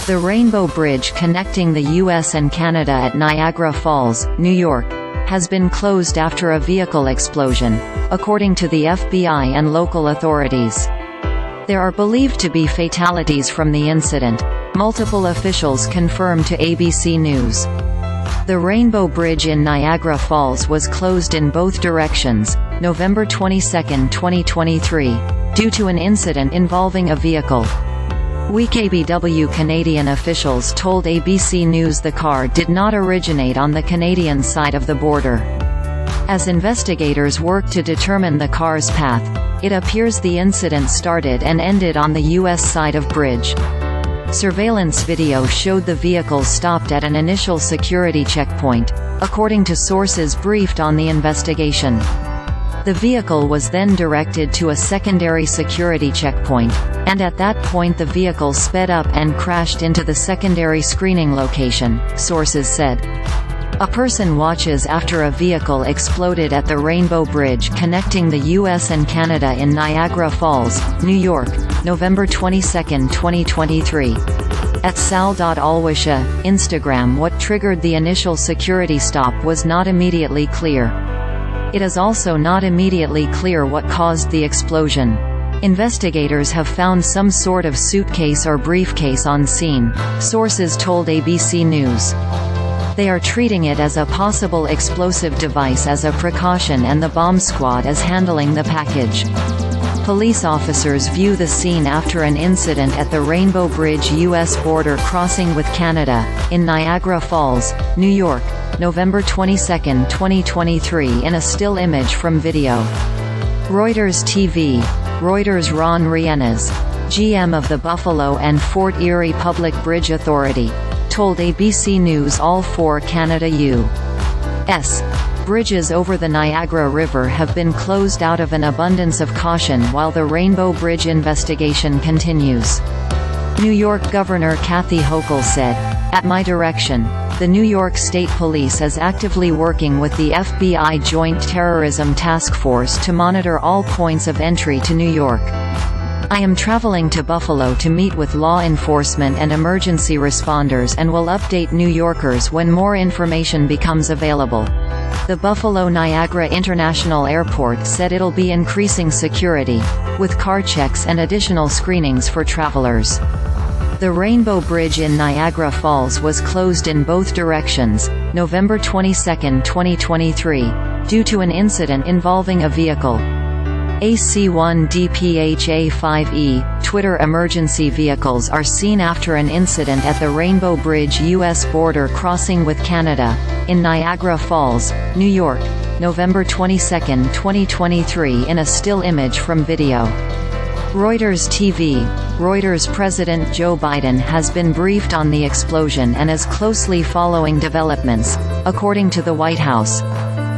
The Rainbow Bridge connecting the U.S. and Canada at Niagara Falls, New York, has been closed after a vehicle explosion, according to the FBI and local authorities. There are believed to be fatalities from the incident, multiple officials confirmed to ABC News. The Rainbow Bridge in Niagara Falls was closed in both directions, November 22, 2023, due to an incident involving a vehicle. WeKBW Canadian officials told ABC News the car did not originate on the Canadian side of the border. As investigators work to determine the car's path, it appears the incident started and ended on the U.S. side of bridge. Surveillance video showed the vehicle stopped at an initial security checkpoint, according to sources briefed on the investigation. The vehicle was then directed to a secondary security checkpoint, and at that point the vehicle sped up and crashed into the secondary screening location, sources said. A person watches after a vehicle exploded at the Rainbow Bridge connecting the U.S. and Canada in Niagara Falls, New York, November 22, 2023. At sal.alwisha, Instagram. What triggered the initial security stop was not immediately clear. It is also not immediately clear what caused the explosion. Investigators have found some sort of suitcase or briefcase on scene, sources told ABC News. They are treating it as a possible explosive device as a precaution, and the bomb squad is handling the package. Police officers view the scene after an incident at the Rainbow Bridge U.S. border crossing with Canada, in Niagara Falls, New York, November 22, 2023 in a still image from video. Reuters TV. Reuters. Ron Reines, GM of the Buffalo and Fort Erie Public Bridge Authority, told ABC News all four Canada U.S. bridges over the Niagara River have been closed out of an abundance of caution while the Rainbow Bridge investigation continues. New York Governor Kathy Hochul said, "At my direction, the New York State Police is actively working with the FBI Joint Terrorism Task Force to monitor all points of entry to New York. I am traveling to Buffalo to meet with law enforcement and emergency responders and will update New Yorkers when more information becomes available." The Buffalo Niagara International Airport said it'll be increasing security, with car checks and additional screenings for travelers. The Rainbow Bridge in Niagara Falls was closed in both directions, November 22, 2023, due to an incident involving a vehicle. AC-1DPHA-5E, Twitter. Emergency vehicles are seen after an incident at the Rainbow Bridge U.S. border crossing with Canada, in Niagara Falls, New York, November 22, 2023 in a still image from video. Reuters TV. Reuters. President Joe Biden has been briefed on the explosion and is closely following developments, according to the White House.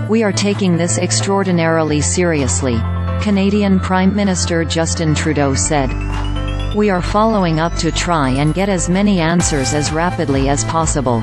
"We are taking this extraordinarily seriously," Canadian Prime Minister Justin Trudeau said. "We are following up to try and get as many answers as rapidly as possible."